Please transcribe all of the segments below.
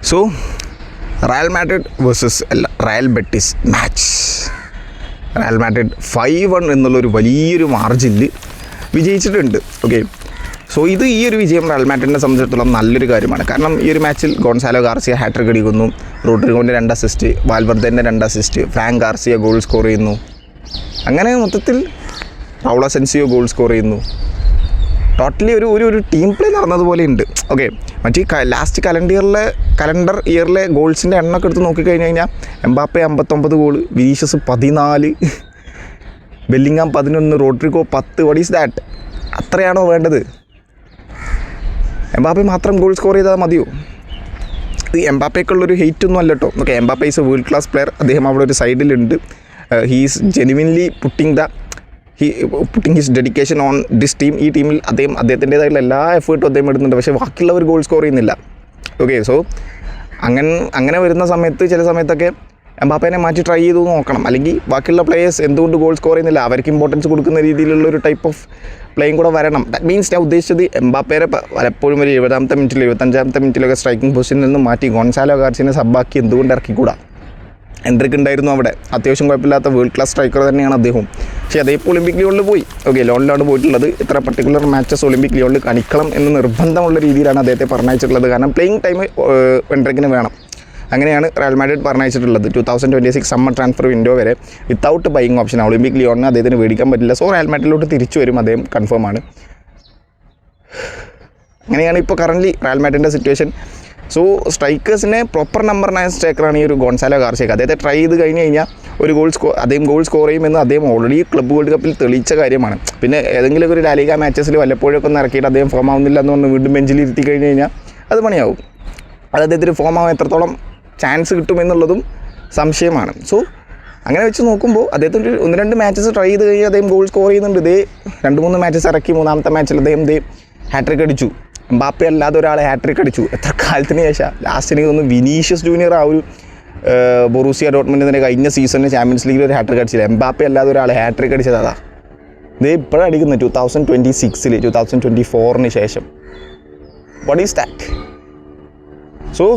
So Real Madrid versus Real Betis match. Real Madrid 5-1 എന്നുള്ളൊരു വലിയൊരു മാർജിനിൽ വിജയിച്ചിട്ടുണ്ട്. Okay, so ഈ ഒരു വിജയം റയൽ മാഡ്രിഡിനെ സംബന്ധിച്ചിടത്തോളം നല്ലൊരു കാര്യമാണ്. കാരണം ഈ ഒരു മാച്ചിൽ ഗോൺസാലോ ഗാർസിയ ഹാട്രിക് അടിക്കുന്നു, റോഡ്രിഗോൻ്റെ 2 അസിസ്റ്റ്, വാൽവർദേൻ്റെ 2 assist, Frank Garcia goal score ചെയ്യുന്നു. അങ്ങനെ മൊത്തത്തിൽ റൗൾ അസെൻസിയോ ഗോൾ സ്കോർ ചെയ്യുന്നു. ടോട്ടലി ഒരു ടീം പ്ലേ നടന്നതുപോലെ ഉണ്ട്. ഓക്കെ, മറ്റേ ലാസ്റ്റ് കലണ്ടർ ഇയറിലെ ഗോൾസിൻ്റെ എണ്ണമൊക്കെ എടുത്ത് നോക്കിക്കഴിഞ്ഞ് കഴിഞ്ഞാൽ എംബാപ്പെ 59 ഗോൾ, Vinicius 14, Bellingham 11, Rodrigo 10. What is that? അത്രയാണോ വേണ്ടത്? എംബാപ്പെ മാത്രം ഗോൾ സ്കോർ ചെയ്താൽ മതിയോ? ഇത് എംബാപ്പയ്ക്കുള്ളൊരു ഹെയ്റ്റ് ഒന്നും അല്ല കേട്ടോ. Okay, Mbappe is a world class player. അദ്ദേഹം അവിടെ ഒരു സൈഡിലുണ്ട്. He is genuinely putting his dedication on this team. ഈ ടീമിൽ അദ്ദേഹത്തിൻ്റേതായിട്ടുള്ള എല്ലാ എഫേർട്ടും അദ്ദേഹം ഇടുന്നുണ്ട്. പക്ഷേ ബാക്കിയുള്ളവർ ഗോൾ സ്കോർ ചെയ്യുന്നില്ല. ഓക്കെ, സോ അങ്ങനെ വരുന്ന സമയത്ത് ചില സമയത്തൊക്കെ എംബാപ്പേനെ മാറ്റി ട്രൈ ചെയ്തു നോക്കണം. അല്ലെങ്കിൽ ബാക്കിയുള്ള പ്ലേയേഴ്സ് എന്തുകൊണ്ട് ഗോൾ സ്കോർ ചെയ്യുന്നില്ല, അവർക്ക് ഇമ്പോർട്ടൻസ് കൊടുക്കുന്ന രീതിയിലുള്ള ഒരു ടൈപ്പ് ഓഫ് പ്ലേയും കൂടെ വരണം. ദാറ്റ് മീൻസ് ഞാൻ ഉദ്ദേശിച്ചത് എംബാപ്പേനെ പലപ്പോഴും ഒരു 70ാമത്തെ മിനിറ്റിൽ 75ാമത്തെ മിനിറ്റിലൊക്കെ സ്ട്രൈക്കിംഗ് പൊസിഷനിൽ നിന്ന് മാറ്റി ഗോൺസാലോ ഗാർസിയനെ സബ്ബാക്കി എന്തുകൊണ്ട് ഇറക്കിക്കൂടാ? എൻട്രിക്ക് ഉണ്ടായിരുന്നു അവിടെ. അത്യാവശ്യം കുഴപ്പമില്ലാത്ത വേൾഡ് ക്ലാസ് സ്ട്രൈക്കർ തന്നെയാണ് അദ്ദേഹം. പക്ഷേ അതേപോലെ ഒളിമ്പിക് ലിയോണിൽ പോയി. ഓക്കെ, ലോണിലാണ് പോയിട്ടുള്ളത്. ഇത്ര പർട്ടിക്കുലർ മാച്ചസ് ഒളിമ്പിക് ലിയോണിൽ കളിക്കണം എന്ന് നിർബന്ധമുള്ള രീതിയിലാണ് അദ്ദേഹത്തെ പറഞ്ഞയച്ചിട്ടുള്ളത്. കാരണം പ്ലേയിങ് ടൈം എൻട്രിക്കിന് വേണം. അങ്ങനെയാണ് റയൽ മാഡ്രിഡ് പറഞ്ഞയച്ചിട്ടുള്ളത്. 2026 സമ്മർ ട്രാൻസ്ഫർ വിൻഡോ വരെ വിത്തൗട്ട് ബൈയിങ് ഓപ്ഷൻ ഒളിമ്പിക് ലിയോണിന് അദ്ദേഹത്തിന് മേടിക്കാൻ പറ്റില്ല. സോ റയൽ മാഡ്രിഡിലോട്ട് തിരിച്ചു വരും, അദ്ദേഹം കൺഫേം ആണ്. അങ്ങനെയാണ് ഇപ്പോൾ കറൻ്റ്ലി റയൽ മാഡ്രിഡിൻ്റെ സിറ്റുവേഷൻ. സോ സ്ട്രൈക്കേഴ്സിനെ പ്രോപ്പർ നമ്പർ 9 സ്ട്രൈക്കറാണ് ഈ ഒരു ഗോൺസാലോ ഗാർസിയ. അദ്ദേഹത്തെ ട്രൈ ചെയ്ത് കഴിഞ്ഞ് കഴിഞ്ഞാൽ ഒരു അദ്ദേഹം ഗോൾ സ്കോർ ചെയ്യുമെന്ന് അദ്ദേഹം ഓൾറെഡി ക്ലബ്ബ് വേൾഡ് കപ്പിൽ തെളിയിച്ച കാര്യമാണ്. പിന്നെ ഏതെങ്കിലും ഒരു ലാലിഗ മാച്ചസിൽ വല്ലപ്പോഴൊക്കെ ഒന്ന് ഇറക്കിയിട്ട് അദ്ദേഹം ഫോം ആവുന്നില്ല എന്ന് പറഞ്ഞ് വീണ്ടും ബെഞ്ചിൽ ഇരുത്തി കഴിഞ്ഞ് കഴിഞ്ഞാൽ അത് പണിയാവും. അത് അദ്ദേഹത്തിന് ഫോം ആവാൻ എത്രത്തോളം ചാൻസ് കിട്ടുമെന്നുള്ളതും സംശയമാണ്. സോ അങ്ങനെ വെച്ച് നോക്കുമ്പോൾ അദ്ദേഹത്തിൻ്റെ 1-2 മാച്ചസ് ട്രൈ ചെയ്ത് കഴിഞ്ഞാൽ അദ്ദേഹം ഗോൾ സ്കോർ ചെയ്യുന്നുണ്ട്. 2-3 മാച്ചസ് ഇറക്കി 3ാമത്തെ മാച്ചിൽ അദ്ദേഹം ഹാട്രിക് അടിച്ചു. എംബാപ്പെ അല്ലാതെ ഒരാളെ ഹാട്രിക് അടിച്ചു. എത്ര കാലത്തിന് ശേഷം? ലാസ്റ്റ് എനിക്ക് തോന്നുന്നു വിനീഷ്യസ് ജൂനിയർ ആ ഒരു ബൊറൂസിയ ഡോട്ട്മണ്ടിൻ്റെ കഴിഞ്ഞ സീസണിൽ ചാമ്പ്യൻസ് ലീഗിൽ ഒരു ഹാട്രിക് അടിച്ചില്ല. എംബാപ്പെ അല്ലാതെ ഒരാളെ ഹാട്രിക് അടിച്ചത് അതാ. ഇപ്പോഴും അടിക്കുന്നത് 2026 2024 ശേഷം. What is that? So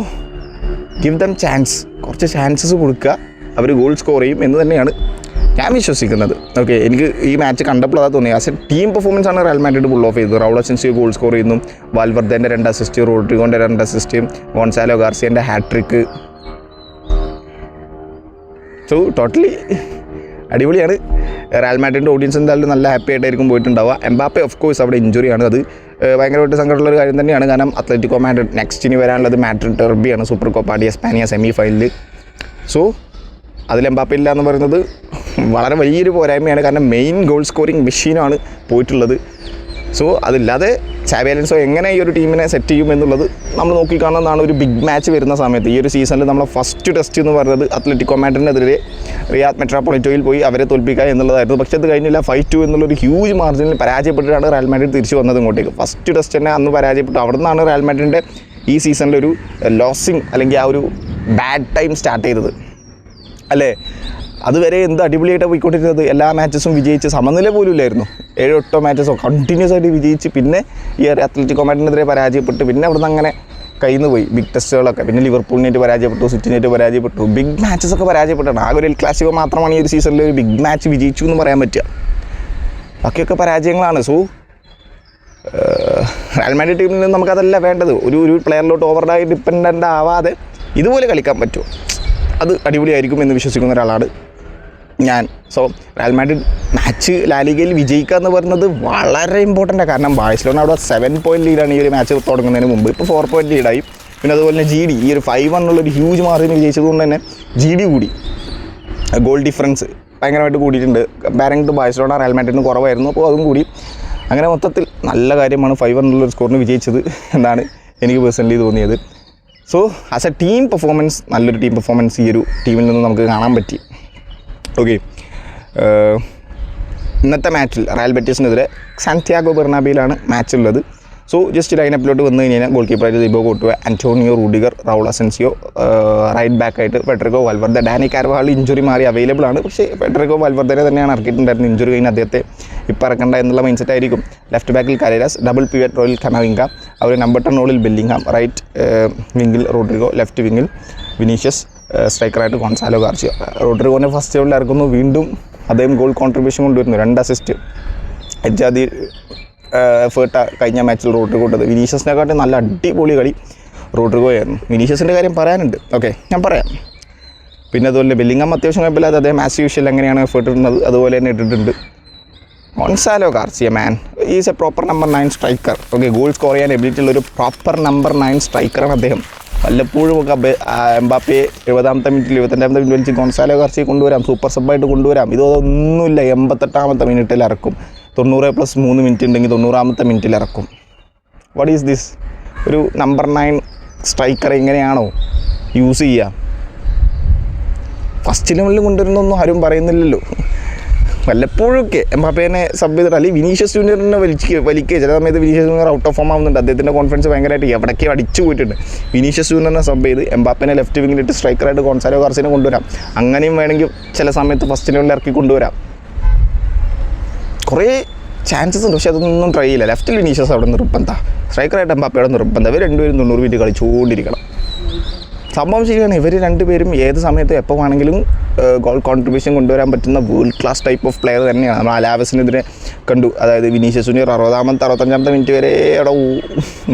give them chance. കുറച്ച് ചാൻസസ് കൊടുക്കുക, അവർ ഗോൾ സ്കോർ ചെയ്യും എന്ന് തന്നെയാണ് ഞാൻ വിശ്വസിക്കുന്നത്. ഓക്കെ, എനിക്ക് ഈ മാച്ച് കണ്ടപ്പോൾ അതാ തോന്നി. ആസ് എ ടീം പെർഫോമൻസ് ആണ് റയൽ മാഡ്രിഡ് പുൾ ഓഫ് ചെയ്തത്. റൗൾ അസെൻസിയോ ഗോൾ സ്കോർ ചെയ്യുന്നു, വാൽവർദേൻ്റെ 2 അസിസ്റ്റ്, റോഡ്രിഗോൻ്റെ 2 അസിസ്റ്റ്, ഗോൺസാലോ ഗാർസിയൻ്റെ ഹാട്രിക്ക്. സോ ടോട്ടലി അടിപൊളിയാണ്. റയൽ മാഡ്രിഡിൻ്റെ ഓഡിയൻസ് എന്തായാലും നല്ല ഹാപ്പി ആയിട്ടായിരിക്കും പോയിട്ടുണ്ടാവുക. എംബാപ്പെ ഓഫ് കോഴ്സ് അവിടെ ഇഞ്ചുറിയാണ്. അത് ഭയങ്കരമായിട്ട് സങ്കടമുള്ളൊരു കാര്യം തന്നെയാണ്. കാരണം അത്ലറ്റിക്കോ മാഡ്രിഡ് നെക്സ്റ്റ് ഇനി വരാനുള്ളത് മാഡ്രിഡ് ഡെർബിയാണ്, Super Copa de Espana semi ഫൈനലിൽ. സോ അതിൽ എംബാപ്പെ ഇല്ല എന്ന് പറയുന്നത് വളരെ വലിയൊരു പോരായ്മയാണ്. കാരണം മെയിൻ ഗോൾ സ്കോറിങ് മെഷീനാണ് പോയിട്ടുള്ളത്. സോ അതില്ലാതെ ചാബി അലോൻസോ എങ്ങനെ ഈ ഒരു ടീമിനെ സെറ്റ് ചെയ്യും എന്നുള്ളത് നമ്മൾ നോക്കിക്കാണുന്നതാണ്. ഒരു ബിഗ് മാച്ച് വരുന്ന സമയത്ത് ഈ ഒരു സീസണിൽ നമ്മളെ ഫസ്റ്റ് ടെസ്റ്റ് എന്ന് പറയുന്നത് അത്ലറ്റിക്കോ മാഡ്രിഡിനെതിരെ റിയാദ് മെട്രോപൊളിറ്റോയിൽ പോയി അവരെ തോൽപ്പിക്കുക എന്നുള്ളതായിരുന്നു. പക്ഷേ അത് കഴിഞ്ഞില്ല. 5-2 എന്നുള്ളൊരു ഹ്യൂജ് മാർജിനിൽ പരാജയപ്പെട്ടിട്ടാണ് റയൽ മാഡ്രിഡ് തിരിച്ചു വന്നത് ഇങ്ങോട്ടേക്ക്. ഫസ്റ്റ് ടെസ്റ്റ് തന്നെ അന്ന് പരാജയപ്പെട്ടു. അവിടെ നിന്നാണ് റയൽ മാഡ്രിഡിൻ്റെ ഈ സീസണിലൊരു ലോസിങ് അല്ലെങ്കിൽ ആ ഒരു ബാഡ് ടൈം സ്റ്റാർട്ട് ചെയ്തത് അല്ലേ. അതുവരെ എന്ത് അടിപൊളിയായിട്ടാണ് പോയിക്കൊണ്ടിരുന്നത്. എല്ലാ മാച്ചസും വിജയിച്ച് സമനില പോലും ഇല്ലായിരുന്നു. 7-8 മാച്ചസോ കണ്ടിന്യൂസ് ആയിട്ട് വിജയിച്ച് പിന്നെ ഈ അത്ലറ്റിക്കോ മാഡ്രിഡിനെതിരെ പരാജയപ്പെട്ട് പിന്നെ അവിടെ നിന്ന് അങ്ങനെ കയ്യിൽ നിന്ന് പോയി ബിഗ് ടെസ്റ്റുകളൊക്കെ. പിന്നെ ലിവർപൂളിനായിട്ട് പരാജയപ്പെട്ടു, സിറ്റിനായിട്ട് പരാജയപ്പെട്ടു, ബിഗ് മാച്ചസൊക്കെ പരാജയപ്പെട്ടാണ്. ആകെ ഒരു എൽ ക്ലാസിക്കോ മാത്രമാണ് ഈ ഒരു സീസണിൽ ഒരു ബിഗ് മാച്ച് വിജയിച്ചു എന്ന് പറയാൻ പറ്റുക. ബാക്കിയൊക്കെ പരാജയങ്ങളാണ്. സോ റയൽ മാഡ്രിഡ് ടീമിൽ നിന്ന് നമുക്കതല്ല വേണ്ടത്. ഒരു പ്ലെയറിലോട്ട് ഓവറായി ഡിപ്പെൻഡൻ്റ് ആവാതെ ഇതുപോലെ കളിക്കാൻ പറ്റുമോ? അത് അടിപൊളിയായിരിക്കും എന്ന് വിശ്വസിക്കുന്ന ഒരാളാണ് ഞാൻ. സോ റയൽ മാഡ്രിഡ് മാച്ച് ലാലിഗയിൽ വിജയിക്കുക എന്ന് പറയുന്നത് വളരെ ഇമ്പോർട്ടൻ്റാണ്. കാരണം ബാഴ്സലോണ അവിടെ 7 പോയിൻറ്റ് ലീഡാണ് ഈ ഒരു മാച്ച് തുടങ്ങുന്നതിന് മുമ്പ്. ഇപ്പോൾ 4 പോയിൻറ്റ് ലീഡായി. പിന്നെ അതുപോലെ തന്നെ GD ഈ ഒരു 5-1 എന്നുള്ളൊരു ഹ്യൂജ് മാർജിൻ വിജയിച്ചതുകൊണ്ട് തന്നെ GD കൂടി. ഗോൾ ഡിഫറൻസ് ഭയങ്കരമായിട്ട് കൂടിയിട്ടുണ്ട്. കമ്പാരിങ് ടു ബാഴ്സലോണ റയൽ മാഡ്രിഡിന് കുറവായിരുന്നു. അപ്പോൾ അതും കൂടി. അങ്ങനെ മൊത്തത്തിൽ നല്ല കാര്യമാണ് 5-1 എന്നുള്ളൊരു സ്കോറിന് വിജയിച്ചത് എന്നാണ് എനിക്ക് പേഴ്സണലി തോന്നിയത്. So as a team performance നല്ലൊരു ടീം പെർഫോമൻസ് ഈ ഒരു ടീമിൽ നിന്ന് നമുക്ക് കാണാൻ പറ്റി. ഓക്കെ, ഇന്നത്തെ മാച്ചിൽ റയൽ ബെറ്റിസിനെതിരെ സാന്റിയാഗോ ബെർണാബിയിലാണ് മാച്ചുള്ളത്. സോ ജസ്റ്റ് ലൈനപ്പിലോട്ട് വന്നു കഴിഞ്ഞാൽ ഗോൾ കീപ്പറായിട്ട് Thibaut Courtois, Antonio Rudiger, Raul Asensio, right ബാക്കായിട്ട് Federico Valverde, Dani Carvajal injury മാറി അവൈലബിൾ ആണ്. പക്ഷേ ഫെഡറിക്കോ വാൽവർദനെ തന്നെയാണ് ഇറക്കിയിട്ടുണ്ടായിരുന്നത്. ഇഞ്ചുറി കഴിഞ്ഞ് അദ്ദേഹത്തെ ഇപ്പോൾ ഇറക്കണ്ട എന്നുള്ള മൈൻഡ് സെറ്റ് ആയിരിക്കും. ലെഫ്റ്റ് ബാക്കിൽ കരേരാസ്, ഡബിൾ പിവറ്റ് റോയൽ കമാവിംഗ, അവർ നമ്പർ 10 റോളിൽ ബെല്ലിംഗ്ഹാം, റൈറ്റ് വിങ്ങിൽ റോഡ്രിഗോ, ലെഫ്റ്റ് വിങ്ങിൽ വിനീഷ്യസ്, സ്ട്രൈക്കറായിട്ട് ഗോൺസാലോ ഗാർസിയ. റോഡ്രിഗോനെ ഫസ്റ്റ് ലെവലിൽ ഇറക്കുന്നു, വീണ്ടും അദ്ദേഹം ഗോൾ കോൺട്രിബ്യൂഷൻ കൊണ്ടുവരുന്നു, 2 അസിസ്റ്റ്. എജാദി എഫേർട്ട കഴിഞ്ഞ മാച്ചിൽ റോഡ്രിഗോ ഇട്ടത്. വിനീഷ്യസിനെക്കാട്ടും നല്ല അടിപൊളി കളി റോഡ്രിഗോ ആയിരുന്നു. വിനീഷ്യസിൻ്റെ കാര്യം പറയാനുണ്ട്, ഓക്കെ ഞാൻ പറയാം. പിന്നെ അതുപോലെ ബെല്ലിംഗ്ഹാം അത്യാവശ്യം കുഴപ്പമില്ലാതെ അദ്ദേഹം ആസ് യൂഷ്വൽ എങ്ങനെയാണ് എഫേർട്ട് ഇടുന്നത് അതുപോലെ തന്നെ ഇട്ടിട്ടുണ്ട്. Gonzalo Garcia man is A proper number 9 striker. Okay, goal score ചെയ്യാൻ എബിലിറ്റി ഉള്ളൊരു പ്രോപ്പർ നമ്പർ 9 സ്ട്രൈക്കറാണ് അദ്ദേഹം. വല്ലപ്പോഴും ഒക്കെ എംബാപ്പയെ 70ാമത്തെ മിനിറ്റിൽ 72ാമത്തെ മിനിറ്റ് വലിച്ച് ഗോൺസാലോ ഗാർസിയെ കൊണ്ടുവരാം, സൂപ്പർ സബ്ബായിട്ട് കൊണ്ടുവരാം. ഇതൊന്നുമില്ല, 88ാമത്തെ മിനിറ്റിൽ ഇറക്കും. 90+3 മിനിറ്റ് ഉണ്ടെങ്കിൽ 90ാമത്തെ മിനിറ്റിൽ ഇറക്കും. What is this? ഒരു നമ്പർ 9 സ്ട്രൈക്കറെ ഇങ്ങനെയാണോ യൂസ് ചെയ്യുക? ഫസ്റ്റ് ലെവലിൽ കൊണ്ടുവരുന്നൊന്നും ആരും പറയുന്നില്ലല്ലോ. വല്ലപ്പോഴൊക്കെ എംബാപ്പേനെ സബ് ചെയ്തിട്ട്, അല്ലെങ്കിൽ വിനീഷ്യസ് ജൂനിയറിനെ വലിക്കുക. ചില സമയത്ത് Vinicius junior out of form ആവുന്നുണ്ട്, അദ്ദേഹത്തിൻ്റെ കോൺഫിഡൻസ് ഭയങ്കരമായിട്ട് എവിടേക്ക് അടിച്ചു പോയിട്ടുണ്ട്. വിനീഷ്യസ് ജൂനിയറിനെ സബ് ചെയ്ത് എംബാപ്പേനെ ലെഫ്റ്റ് വിങ്ങിലിട്ട് സ്ട്രൈക്കറായിട്ട് ഗോൺസാലോ ഗാർസിയനെ കൊണ്ടുവരാം. അങ്ങനെയും വേണമെങ്കിൽ ചില സമയത്ത് ഫസ്റ്റ് ലെവലിൽ ഇറക്കി കൊണ്ടുവരാം. കുറേ ചാൻസസ് ഉണ്ട്, പക്ഷേ അതൊന്നും ട്രൈ ചെയ്യില്ല. ലെഫ്റ്റിൽ വിനീഷ്യസ് അവിടെ നിർബന്ധം, സ്ട്രൈക്കറായിട്ട് എംബാപ്പയുടെ നിർബന്ധം. ഇവർ രണ്ടുപേരും 90 മിനിറ്റ് കളിച്ചുകൊണ്ടിരിക്കണം. സംഭവം ശരിയാണ്, ഇവർ രണ്ടുപേരും ഏത് സമയത്തും എപ്പോൾ വേണമെങ്കിലും ഗോൾ കോൺട്രിബ്യൂഷൻ കൊണ്ടുവരാൻ പറ്റുന്ന world class type of player തന്നെയാണ്. നമ്മൾ അലാവസിനെതിരെ കണ്ടു, അതായത് വിനീഷ്യസ് ജൂനിയർ 60ാമത്തെ 65ാമത്തെ മിനിറ്റ് വരെ അവിടെ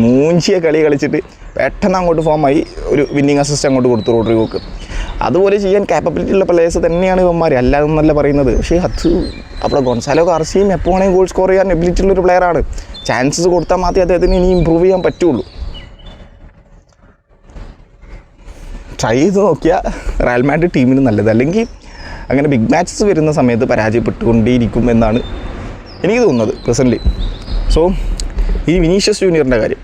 മൂഞ്ചിയ കളി കളിച്ചിട്ട് പെട്ടെന്ന് അങ്ങോട്ട് ഫോമായി ഒരു വിന്നിങ് അസിസ്റ്റ് അങ്ങോട്ട് കൊടുത്തു റോഡ്രിഗോക്ക്. അതുപോലെ ചെയ്യാൻ കാപ്പബിലിറ്റി ഉള്ള പ്ലേയേഴ്സ് തന്നെയാണ് ഇവന്മാർ, അല്ലാതെന്നല്ല പറയുന്നത്. പക്ഷേ അത് അവിടെ ഗോൺസാലോ ഗാർസിയയും എപ്പോൾ വേണമെങ്കിൽ ഗോൾ സ്കോർ ചെയ്യാൻ എബിലിറ്റി ഉള്ളൊരു പ്ലെയറാണ്. ചാൻസസ് കൊടുത്താൽ മാത്രമേ അദ്ദേഹത്തിന് ഇനി ഇമ്പ്രൂവ് ചെയ്യാൻ പറ്റുള്ളൂ. ട്രൈ ചെയ്ത് നോക്കിയാൽ റയൽ മാഡ്രിഡ് ടീമിന് നല്ലത്. അല്ലെങ്കിൽ അങ്ങനെ ബിഗ് മാച്ചസ് വരുന്ന സമയത്ത് പരാജയപ്പെട്ടുകൊണ്ടേയിരിക്കും എന്നാണ് എനിക്ക് തോന്നുന്നത് പേഴ്സണലി. സോ ഈ വിനീഷ്യസ് ജൂനിയറിൻ്റെ കാര്യം,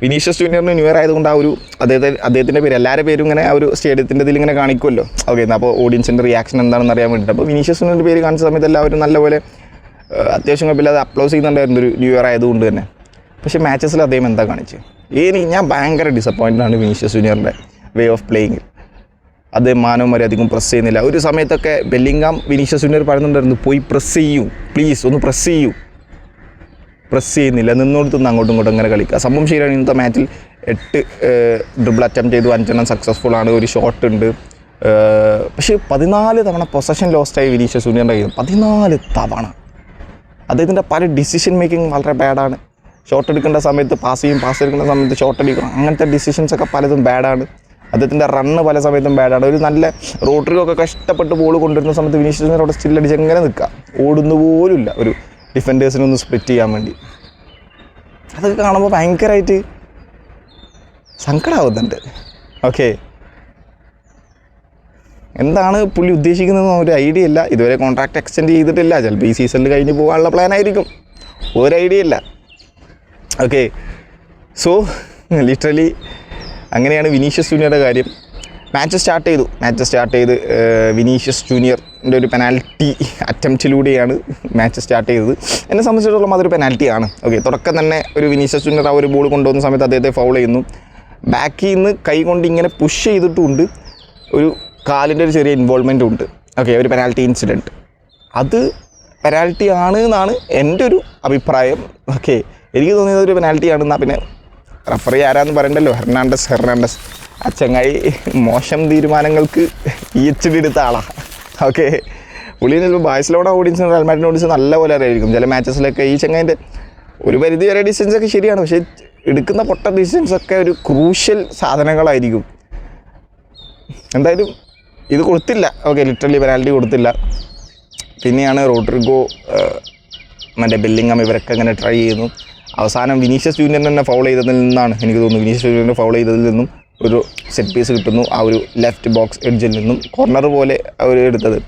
വിനീഷ്യസ് ജൂനിയറിന് ന്യൂ ഇയർ ആയതുകൊണ്ട് ആ ഒരു അദ്ദേഹത്തിൻ്റെ പേര് എല്ലാവരുടെ പേരും ഇങ്ങനെ ആ ഒരു സ്റ്റേഡിയത്തിൻ്റെ ഇതിൽ ഇങ്ങനെ കാണിക്കുമല്ലോ. ഓക്കെ, എന്നാൽ അപ്പോൾ ഓഡിയൻസിൻ്റെ റിയാക്ഷൻ എന്താണെന്ന് അറിയാൻ വേണ്ടിയിട്ട് അപ്പോൾ വിനീഷ്യസ് ജൂനിയറിൻ്റെ പേര് കാണിച്ച സമയത്ത് എല്ലാവരും നല്ലപോലെ അത്യാവശ്യം കുഴപ്പമില്ലാതെ അപ്ലോസ് ചെയ്യുന്നുണ്ടായിരുന്നു ഒരു ന്യൂ ഇയർ ആയതുകൊണ്ട് തന്നെ. പക്ഷേ മാച്ചസിൽ അദ്ദേഹം എന്താ കാണിച്ചത്? ഞാൻ ഭയങ്കര ഡിസപ്പോയിൻറ്റഡാണ് വിനീഷ്യസ് ജൂനിയറിൻ്റെ വേ ഓഫ് പ്ലേയിങ്ങിൽ. അദ്ദേഹം മാനവന്മാരെ അധികം പ്രസ് ചെയ്യുന്നില്ല. ഒരു സമയത്തൊക്കെ ബെല്ലിംഗ്ഹാം വിനീഷ്യസ് ജൂനിയർ പറയുന്നുണ്ടായിരുന്നു, പോയി പ്രസ് ചെയ്യൂ പ്ലീസ്, ഒന്ന് പ്രസ് ചെയ്യൂ. പ്രസ് ചെയ്യുന്നില്ല, നിന്നോടത്തുനിന്ന് അങ്ങോട്ടും ഇങ്ങോട്ടും അങ്ങനെ കളിക്കുക. സംഭവം ശരിയാണ്. ഇന്നത്തെ മാച്ചിൽ 8 ഡ്രിബിൾ അറ്റംപ്റ്റ് ചെയ്തു, 5 സക്സസ്ഫുൾ ആണ്, ഒരു ഷോട്ട് ഉണ്ട്. പക്ഷേ 14 തവണ പൊസഷൻ ലോസ്റ്റായി വിനീഷ്യസ് ജൂനിയറിൻ്റെ കയ്യിൽ. 14 തവണ. അദ്ദേഹത്തിൻ്റെ പല ഡിസിഷൻ മേക്കിംഗ് വളരെ ബാഡാണ്. ഷോട്ട് എടുക്കേണ്ട സമയത്ത് പാസ് ചെയ്യും, പാസ് എടുക്കേണ്ട സമയത്ത് ഷോട്ട് അടിക്കും. അങ്ങനത്തെ ഡിസിഷൻസൊക്കെ പലതും ബാഡാണ്. അദ്ദേഹത്തിൻ്റെ റണ്ണ് പല സമയത്തും ബാഡാണ്. ഒരു നല്ല റോഡ്രിഗോ ഒക്കെ കഷ്ടപ്പെട്ട് ബോൾ കൊണ്ടുവരുന്ന സമയത്ത് വിനീഷ്യസ് ജൂനിയർ അവിടെ സ്റ്റില്ലടിച്ച് എങ്ങനെ നിൽക്കുക, ഓടുന്നു പോലുമില്ല ഒരു ഡിഫൻഡേഴ്സിനൊന്ന് സ്പ്ലിറ്റ് ചെയ്യാൻ വേണ്ടി. അതൊക്കെ കാണുമ്പോൾ ഭയങ്കരമായിട്ട് സങ്കടമാവുന്നുണ്ട്. ഓക്കെ, എന്താണ് പുള്ളി ഉദ്ദേശിക്കുന്നതെന്ന് ഒരു ഐഡിയ ഇല്ല. ഇതുവരെ കോൺട്രാക്ട് എക്സ്റ്റെൻഡ് ചെയ്തിട്ടില്ല. ചിലപ്പോൾ ഈ സീസണിൽ കഴിഞ്ഞ് പോകാനുള്ള പ്ലാനായിരിക്കും, ഒരു ഐഡിയ ഇല്ല. ഓക്കെ, സോ ലിറ്ററലി അങ്ങനെയാണ് വിനീഷ്യസ് ജൂനിയറുടെ കാര്യം. മാച്ച് സ്റ്റാർട്ട് ചെയ്ത് വിനീഷ്യസ് ജൂനിയറിൻ്റെ ഒരു പെനാൽറ്റി അറ്റംപ്റ്റിലൂടെയാണ് മാച്ച് സ്റ്റാർട്ട് ചെയ്തത്. എന്നെ സംബന്ധിച്ചിടത്തോളം അതൊരു പെനാൽറ്റിയാണ്. ഓക്കെ, തുടക്കം തന്നെ ഒരു വിനീഷ്യസ് ജൂനിയർ ആ ഒരു ബോൾ കൊണ്ടുവന്ന സമയത്ത് അദ്ദേഹത്തെ ഫൗൾ ചെയ്യുന്നു. ബാക്കിൽ നിന്ന് കൈ കൊണ്ട് ഇങ്ങനെ പുഷ് ചെയ്തിട്ടുമുണ്ട്, ഒരു കാലിൻ്റെ ഒരു ചെറിയ ഇൻവോൾവ്മെൻറ്റും ഉണ്ട്. ഓക്കെ, ഒരു പെനാൽറ്റി ഇൻസിഡൻറ്റ്, അത് പെനാൽറ്റി ആണ് എന്നാണ് എൻ്റെ ഒരു അഭിപ്രായം. ഓക്കെ, എനിക്ക് തോന്നിയത് ഒരു പെനാൽറ്റി ആണെന്നാൽ പിന്നെ റഫറി ആരാന്ന് പറയണ്ടല്ലോ, ഹെർണാണ്ടസ്. ആ ചങ്ങായി മോശം തീരുമാനങ്ങൾക്ക് PhD എടുത്ത ആളാണ്. ഓക്കെ, പുള്ളി ചിലപ്പോൾ ബാഴ്സലോണ ഓഡിയൻസിന് റയൽ മാഡ്രിഡ് ഓഡിയൻസ് നല്ലപോലെ അറിയായിരിക്കും. ചില മാച്ചസിലൊക്കെ ഈ ചങ്ങായിൻ്റെ ഒരു പരിധി വരെ ഡിസിഷൻസൊക്കെ ശരിയാണ്, പക്ഷേ എടുക്കുന്ന പൊട്ട ഡിസിഷൻസൊക്കെ ഒരു ക്രൂഷ്യൽ സാധനങ്ങളായിരിക്കും. എന്തായാലും ഇത് കൊടുത്തില്ല. ഓക്കെ, ലിറ്ററലി പെനാൽറ്റി കൊടുത്തില്ല. പിന്നെയാണ് റോഡ്രിഗോ, മറ്റേ ബെല്ലിംഗ്ഹാം ഇവരൊക്കെ അങ്ങനെ ട്രൈ ചെയ്യുന്നു. അവസാനം വിനീഷ്യസ് ജൂനിയറിനെ തന്നെ ഫൗൾ ചെയ്തതിൽ നിന്നാണ് എനിക്ക് തോന്നുന്നു, വിനീഷ്യസ് ജൂനിയറിനെ ഫൗൾ ചെയ്തതിൽ നിന്നും ഒരു സെറ്റ് പീസ് കിട്ടുന്നു. ആ ഒരു ലെഫ്റ്റ് ബോക്സ് എഡ്ജിൽ നിന്നും കോർണർ പോലെ അവർ എടുത്തത്.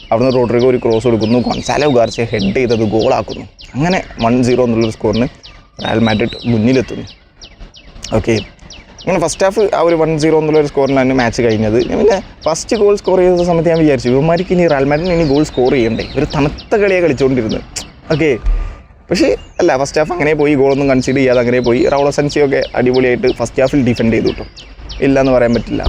അവിടുന്ന് റോഡ്രിഗോ ഒരു ക്രോസ് കൊടുക്കുന്നു, ഗോൺസാലോ ഗാർസിയ ഹെഡ് ചെയ്തത് ഗോളാക്കുന്നു. അങ്ങനെ 1-0 എന്നുള്ളൊരു സ്കോറിന് റയൽ മാഡ്രിഡ് മുന്നിലെത്തുന്നു. ഓക്കെ, അങ്ങനെ ഫസ്റ്റ് ഹാഫ് ആ ഒരു 1-0 എന്നുള്ളൊരു സ്കോറിലാണ് മാച്ച് കഴിഞ്ഞത്. പിന്നെ ഫസ്റ്റ് ഗോൾ സ്കോർ ചെയ്ത സമയത്ത് ഞാൻ വിചാരിച്ചു ഇവന്മാർക്ക് ഇനി റയൽ മാഡ്രിഡിന് ഇനി ഗോൾ സ്കോർ ചെയ്യണ്ടേ, ഒരു തണുത്ത കളിയാണ് കളിച്ചുകൊണ്ടിരുന്നത്. ഓക്കെ, പക്ഷേ അല്ല, ഫസ്റ്റ് ഹാഫ് അങ്ങനെ പോയി, ഗോളൊന്നും കൺസീഡ് ചെയ്യാതെ അങ്ങനെ പോയി. റൗൾ അസൻസിയൊക്കെ അടിപൊളിയായിട്ട് ഫസ്റ്റ് ഹാഫിൽ ഡിഫെൻഡ് ചെയ്തു കിട്ടും, ഇല്ല എന്ന് പറയാൻ പറ്റില്ല.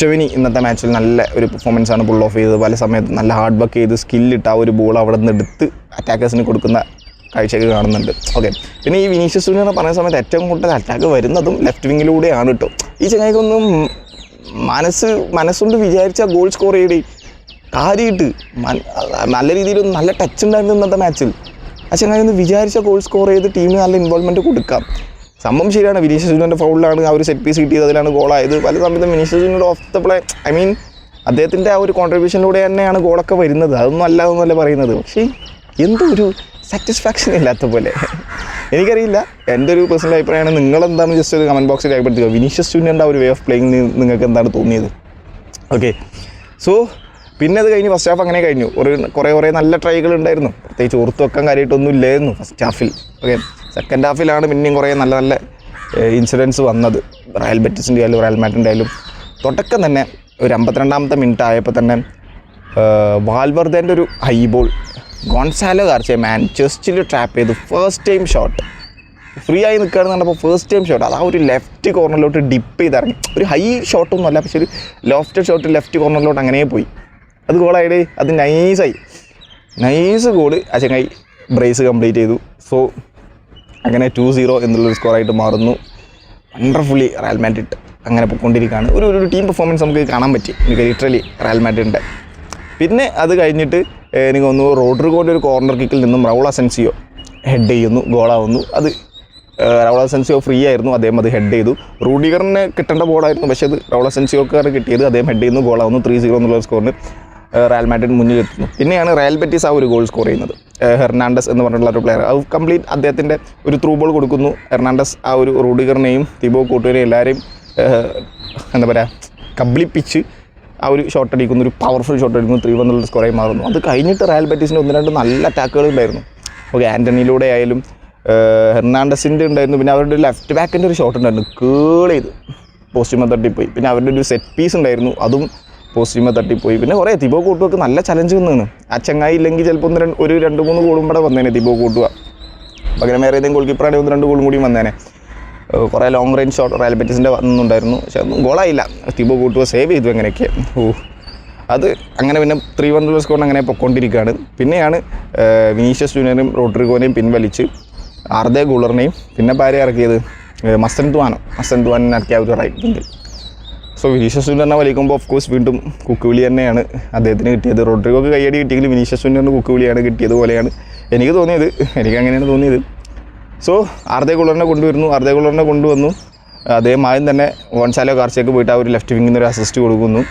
ചെവിനി ഇന്നത്തെ മാച്ചിൽ നല്ല ഒരു പെർഫോമൻസാണ് പുൾ ഓഫ് ചെയ്തത്. പല സമയത്ത് നല്ല ഹാർഡ് വർക്ക് ചെയ്ത് സ്കില്ലിട്ട് ആ ഒരു ബോൾ അവിടെ നിന്ന് എടുത്ത് അറ്റാക്കേഴ്സിന് കൊടുക്കുന്ന കാഴ്ചയൊക്കെ കാണുന്നുണ്ട്. ഓക്കെ, പിന്നെ ഈ വിനീഷ്യസ് ജൂനിയർ എന്ന് പറയുന്ന സമയത്ത് ഏറ്റവും കൂടുതൽ അറ്റാക്ക് വരുന്നതും ലെഫ്റ്റ് വിങ്ങിലൂടെയാണ് കേട്ടോ. ഈ ചങ്ങായിക്കൊന്നും മനസ്സുകൊണ്ട് വിചാരിച്ച ഗോൾ സ്കോർ ചെയ്ത് കാര്യമായിട്ട് നല്ല രീതിയിൽ നല്ല ടച്ച് ഉണ്ടായിരുന്നു ഇന്നത്തെ മാച്ചിൽ. ആ ചങ്ങായി ഒന്ന് വിചാരിച്ച ഗോൾ സ്കോർ ചെയ്ത് ടീമിന് നല്ല ഇൻവോൾവ്മെൻറ്റ് കൊടുക്കാം. സംഭവം ശരിയാണ്, വിനീഷ്യസ് ജൂനിയറിൻ്റെ ഫൗളിലാണ് ആ ഒരു സെറ്റ് പീസ് കിട്ടിയത്, അതിലാണ് ഗോളായത്. പല സമയത്തും Vinicius junior of the play, I mean അദ്ദേഹത്തിൻ്റെ ആ ഒരു കോൺട്രിബ്യൂഷനിലൂടെ തന്നെയാണ് ഗോളൊക്കെ വരുന്നത്. അതൊന്നും അല്ല എന്നല്ല പറയുന്നത്. പക്ഷേ എന്തോ ഒരു സാറ്റിസ്ഫാക്ഷൻ ഇല്ലാത്ത പോലെ. എനിക്കറിയില്ല, എൻ്റെ ഒരു പേഴ്സണൽ അഭിപ്രായമാണ്. നിങ്ങളെന്താണ് ജസ്റ്റ് ഒരു കമൻറ്റ് ബോക്സിൽ രേഖപ്പെടുത്തുക. വിനീഷ്യസ് ജൂനിയറിൻ്റെ ആ ഒരു വേ ഓഫ് പ്ലേയിങ് നിങ്ങൾക്ക് എന്താണ് തോന്നിയത്? ഓക്കെ, സോ പിന്നെ അത് കഴിഞ്ഞ് ഫസ്റ്റ് ഹാഫ് അങ്ങനെ കഴിഞ്ഞു. കുറേ നല്ല ട്രൈകൾ ഉണ്ടായിരുന്നു, പ്രത്യേകിച്ച് ഓർത്ത് വെക്കാൻ കാര്യമായിട്ടൊന്നും ഇല്ലായിരുന്നു ഫസ്റ്റ് ഹാഫിൽ. ഓക്കെ, സെക്കൻഡ് ഹാഫിലാണ് പിന്നെയും കുറേ നല്ല ഇൻസിഡൻസ് വന്നത്. റയൽ ബെറ്റിസിൻ്റെ ആയാലും റയൽ മാഡ്രിഡിൻ്റെ ആയാലും തുടക്കം തന്നെ ഒരു 52ാമത്തെ മിനിറ്റ് ആയപ്പോൾ തന്നെ വാൽവർദേൻ്റെ ഒരു ഹൈ ബോൾ ഗോൺസാലോ ഗാർസിയ ചെസ്റ്റിൽ ട്രാപ്പ് ചെയ്ത് ഫസ്റ്റ് ടൈം ഷോട്ട്, ഫ്രീ ആയി നിൽക്കുകയാണെന്ന് പറഞ്ഞപ്പോൾ ഫസ്റ്റ് ടൈം ഷോട്ട് അത് ആ ഒരു ലെഫ്റ്റ് കോർണറിലോട്ട് ഡിപ്പ് ചെയ്തിറങ്ങി. ഒരു ഹൈ ഷോട്ടൊന്നും അല്ല, പക്ഷേ ഒരു ലോഫ്റ്റ് ഷോട്ട് ലെഫ്റ്റ് കോർണറിലോട്ട് അങ്ങനെ പോയി. അത് ഗോളായിട്ട് അത് നൈസ് ഗോള്. ആ ചങ്ങായി ബ്രേസ് കംപ്ലീറ്റ് ചെയ്തു. സോ അങ്ങനെ 2-0 എന്നുള്ളൊരു സ്കോറായിട്ട് മാറുന്നു. വണ്ടർഫുള്ളി റയൽ മാഡ്രിഡ് അങ്ങനെ പോയിക്കൊണ്ടിരിക്കുകയാണ്. ഒരു ടീം പെർഫോമൻസ് നമുക്ക് കാണാൻ പറ്റി എനിക്ക് ലിറ്ററലി റയൽ മാഡ്രിഡിൻ്റെ. പിന്നെ അത് കഴിഞ്ഞിട്ട് എനിക്ക് തോന്നുന്നു റോഡ്രിഗോയുടെ ഒരു കോർണർ കിക്കിൽ നിന്നും റൗൾ അസെൻസിയോ ഹെഡ് ചെയ്യുന്നു, ഗോളാവുന്നു. അത് റൗൾ അസെൻസിയോ ഫ്രീ ആയിരുന്നു, അദ്ദേഹം അത് ഹെഡ് ചെയ്തു. റൂഡിഗറിന് കിട്ടേണ്ട ബോളായിരുന്നു, പക്ഷേ അത് റൗൾ അസെൻസിയോക്കാണ് കിട്ടിയത്, അദ്ദേഹം ഹെഡ് ചെയ്യുന്നു, ഗോളാവുന്നു. 3-0 എന്നുള്ള സ്കോറിന് റയൽ മാഡ്രിഡ് മുന്നിലെത്തുന്നു. പിന്നെയാണ് റയൽ ബെറ്റിസ് ആ ഒരു ഗോൾ സ്കോർ ചെയ്യുന്നത്. ഹെർണാണ്ടസ് എന്ന് പറഞ്ഞിട്ടുള്ള ഒരു പ്ലെയർ അത് കംപ്ലീറ്റ് അദ്ദേഹത്തിൻ്റെ ഒരു ത്രൂ ബോൾ കൊടുക്കുന്നു. ഹെർണാണ്ടസ് ആ ഒരു റൂഡിഗറിനെയും തിബോ കോർട്ടുവിനെയും എല്ലാവരെയും എന്താ പറയുക കബളിപ്പിച്ച് ആ ഒരു ഷോട്ട് അടിക്കുന്നു, ഒരു പവർഫുൾ ഷോട്ട് അടിക്കുന്നു. 3-1 എന്നുള്ള സ്കോറായി മാറുന്നു. അത് കഴിഞ്ഞിട്ട് റയൽ ബെറ്റിസിന് 1-2 നല്ല അറ്റാക്കുകൾ ഉണ്ടായിരുന്നു. ഓക്കെ, ആൻ്റണിയിലൂടെ ആയാലും ഹെർണാണ്ടസിൻ്റെ ഉണ്ടായിരുന്നു. പിന്നെ അവരുടെ ലെഫ്റ്റ് ബാക്കിൻ്റെ ഒരു ഷോട്ട് ഉണ്ടായിരുന്നു, കേൾ ചെയ്ത് പോസ്റ്റുമ തട്ടിപ്പോയി. പിന്നെ അവരുടെ ഒരു സെറ്റ് പീസ് ഉണ്ടായിരുന്നു, അതും പോസ്റ്റുമ തട്ടിപ്പോയി. പിന്നെ കുറേ തിബോ കൂട്ടുവൊക്കെ നല്ല ചലഞ്ച് നിന്നാണ്. ആ ചങ്ങായി ഇല്ലെങ്കിൽ ചിലപ്പോൾ ഒരു 2-3 ഗോളും കൂടെ വന്നേനെ തിബോ കൂട്ടുക. പകരം വേറെ ഏതെങ്കിലും ഗോൾ കീപ്പറാണെങ്കിൽ 1-2 ഗോളും കൂടി വന്നേനെ. കുറേ ലോങ് റേഞ്ച് ഷോട്ട് റയൽ ബെറ്റിസിൻ്റെ വന്നുണ്ടായിരുന്നു, പക്ഷെ ഒന്നും ഗോളായില്ല. തിബോ കൂട്ടുക സേവ് ചെയ്തു എങ്ങനെയൊക്കെ. അത് അങ്ങനെ പിന്നെ 3-1 സ്കോർ അങ്ങനെ പൊയ്ക്കൊണ്ടിരിക്കുകയാണ്. പിന്നെയാണ് വിനീഷ്യസ് ജൂനിയറും റോഡ്രിഗോനെയും പിൻവലിച്ച് ആർദെ ഗുളറിനെയും പിന്നെ ഭാര്യ ഇറക്കിയത് മസൻ ദ്വാനിനെ ഇറക്കിയ ഒരു റൈറ്റ് വിങ്ങിൽ. സോ വിനീഷ്യസ് ജൂനിയറിനെ വലിക്കുമ്പോൾ ഓഫ് കോഴ്സ് വീണ്ടും കുക്കുവിളി തന്നെയാണ് അദ്ദേഹത്തിന് കിട്ടിയത്. റോഡ്രിഗോക്ക് കയ്യടി കിട്ടിയെങ്കിലും വിനീഷ്യസ് ജൂനിയറിന് കുക്കുവിളിയാണ് കിട്ടിയത് പോലെയാണ് എനിക്ക് തോന്നിയത്. എനിക്കങ്ങനെയാണ് തോന്നിയത്. സോ ആർദെ ഗുളറിനെ കൊണ്ടുവന്നു. അദ്ദേഹം ആദ്യം തന്നെ ഗോൺസാലോ ഗാർസിയക്ക് പോയിട്ട് ആ ഒരു ലെഫ്റ്റ് വിങ്ങിൽ നിന്ന് ഒരു അസിസ്റ്റ് കൊടുക്കുന്നു.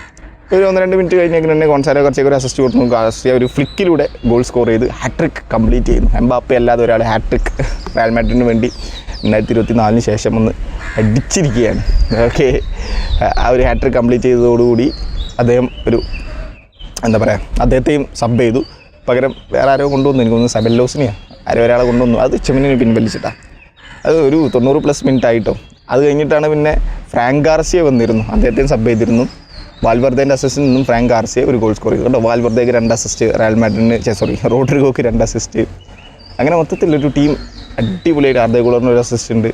ഒരു 1-2 മിനിറ്റ് കഴിഞ്ഞെങ്കിൽ തന്നെ ഗോൺസാലോ ഗാർസിയക്ക് ഒരു അസിസ്റ്റ് കൊടുക്കുന്നു. ഗാർസിയ ഒരു ഫ്ലിക്കിലൂടെ ഗോൾ സ്കോർ ചെയ്ത് ഹാട്രിക് കംപ്ലീറ്റ് ചെയ്യുന്നു. എംബാപ്പെ അല്ലാതെ ഒരാൾ ഹാട്രിക് റയൽ മാഡ്രിഡിന് വേണ്ടി 2024 ശേഷം ഒന്ന് അടിച്ചിരിക്കുകയാണ്. ഓക്കെ, ആ ഒരു ഹാട്രിക് കംപ്ലീറ്റ് ചെയ്തതോടുകൂടി അദ്ദേഹം ഒരു എന്താ പറയുക അദ്ദേഹത്തെയും സബ് ചെയ്തു. പകരം വേറെ ആരോ കൊണ്ടുവന്നു, എനിക്കൊന്ന് സെബല്ലോസിനെയാണ് ഒരാളെ കൊണ്ടുവന്നു. അത് ചെമിനിനെ പിൻവലിച്ചിട്ടാണ്. അത് ഒരു 90+ മിനിറ്റ് ആയിട്ടോ. അത് കഴിഞ്ഞിട്ടാണ് പിന്നെ ഫ്രാങ്ക് ഗാർസിയ വന്നിരുന്നു, അദ്ദേഹത്തെയും സബ് ചെയ്തിരുന്നു. വാൽവർദേൻ്റെ അസിസ്റ്റിൽ നിന്നും ഫ്രാങ്ക് ഗാർസിയ ഒരു ഗോൾ സ്കോർ ചെയ്തു കേട്ടോ. വാൽവർദേക്ക് 2 അസിസ്റ്റ്, റയൽ മാഡ്രിഡിന് റോഡ്രിഗോക്ക് 2 അസിസ്റ്റ്. അങ്ങനെ മൊത്തത്തിലൊരു ടീം അടിപൊളിയായിട്ട്. ആർദെ ഗുളറിന് ഒരു അസിസ്റ്റ് ഉണ്ട്,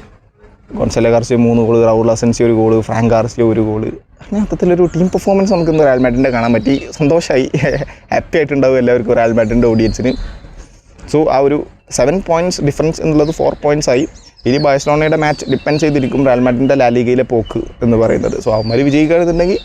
Gonzalo Garcia 3 goal, Raul Asencio 1 goal, Frank Garcia 1 goal. അങ്ങനെ മൊത്തത്തിലൊരു ടീം പെർഫോമൻസ് നമുക്ക് ഇന്ന് റയൽ മാഡ്രിഡിൻ്റെ കാണാൻ പറ്റി. സന്തോഷമായി, ഹാപ്പി ആയിട്ടുണ്ടാവും എല്ലാവർക്കും റയൽ മാഡ്രിഡിൻ്റെ ഓഡിയൻസിന്. സോ ആ ഒരു 7 പോയിൻറ്റ്സ് ഡിഫറൻസ് എന്നുള്ളത് 4 പോയിൻറ്റ്സ് ആയി. ഇനി ബാഴ്സലോണയുടെ മാച്ച് ഡിപ്പെൻഡ് ചെയ്തിരിക്കും റയൽ മാഡ്രിഡിൻ്റെ ലാ ലീഗയിലെ പോക്ക് എന്ന് പറയുന്നത്. സോ അവന്മാർ വിജയിക്കുകയാണെന്നുണ്ടെങ്കിൽ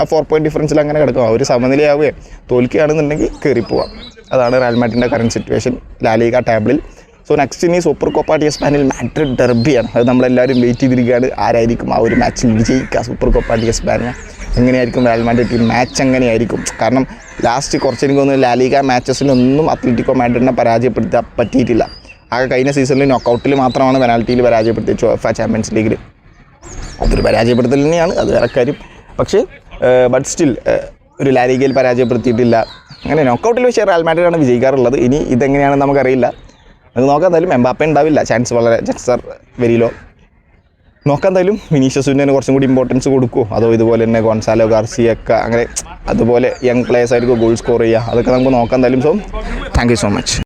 ആ 4 പോയിൻറ്റ് ഡിഫറൻസിൽ അങ്ങനെ കിടക്കും. അവർ സമനിലയാവുകയും തോൽക്കുകയാണെന്നുണ്ടെങ്കിൽ കയറിപ്പോവാം. അതാണ് റയൽ മാഡ്രിഡിൻ്റെ കറൻറ്റ് സിറ്റുവേഷൻ ലാ ലീഗ ടേബിളിൽ. സോ നെക്സ്റ്റ് ഇനി സൂപ്പർ കോപ്പ ഡി എസ്പാനിൽ മാഡ്രിഡ് ഡെർബിയാണ്. അത് നമ്മളെല്ലാവരും വെയിറ്റ് ചെയ്തിരിക്കുകയാണ്. ആരായിരിക്കും ആ ഒരു മാച്ചിൽ വിജയിക്കുക? സൂപ്പർ കോപ്പ ഡി എസ്പാനിയ എങ്ങനെയായിരിക്കും റയൽ മാഡ്രിഡ് ടീം മാച്ച് എങ്ങനെയായിരിക്കും? കാരണം ലാസ്റ്റ് കുറച്ച് എനിക്ക് തോന്നുന്നു ലാ ലീഗ മാച്ചസിലൊന്നും അത്ലറ്റിക്കോ മാഡ്രിഡിനെ പരാജയപ്പെടുത്താൻ പറ്റിയിട്ടില്ല. ആകെ കഴിഞ്ഞ സീസണിൽ നോക്കൗട്ടിൽ മാത്രമാണ് പെനാൽറ്റിയിൽ പരാജയപ്പെടുത്തിയത് UEFA ചാമ്പ്യൻസ് ലീഗിൽ. അതൊരു പരാജയപ്പെടുത്തൽ തന്നെയാണ്, അത് വേറെ കാര്യം. പക്ഷേ ബട്ട് സ്റ്റിൽ ഒരു ലാ ലീഗയിൽ പരാജയപ്പെടുത്തിയിട്ടില്ല. അങ്ങനെ നോക്കൗട്ടിൽ വെച്ച് റയൽ മാഡ്രിഡാണ് വിജയിക്കാറുള്ളത്. ഇനി ഇതെങ്ങനെയാണെന്ന് നമുക്കറിയില്ല. നമുക്ക് നോക്കാം. എന്തായാലും എംബാപ്പെ ഉണ്ടാവില്ല, ചാൻസ് ആർ വെരി ലോ. നോക്കാം. എന്തായാലും വിനീഷ്യസ് ജൂനിയറിന് കുറച്ചും കൂടി ഇമ്പോർട്ടൻസ് കൊടുക്കുമോ, അതോ ഇതുപോലെ തന്നെ ഗോൺസാലോ ഗാർസിയൊക്കെ അങ്ങനെ അതുപോലെ യങ് പ്ലേയേഴ്സ് ആയിരിക്കും ഗോൾ സ്കോർ ചെയ്യുക, അതൊക്കെ നമുക്ക് നോക്കാം. എന്തായാലും so thank you so much.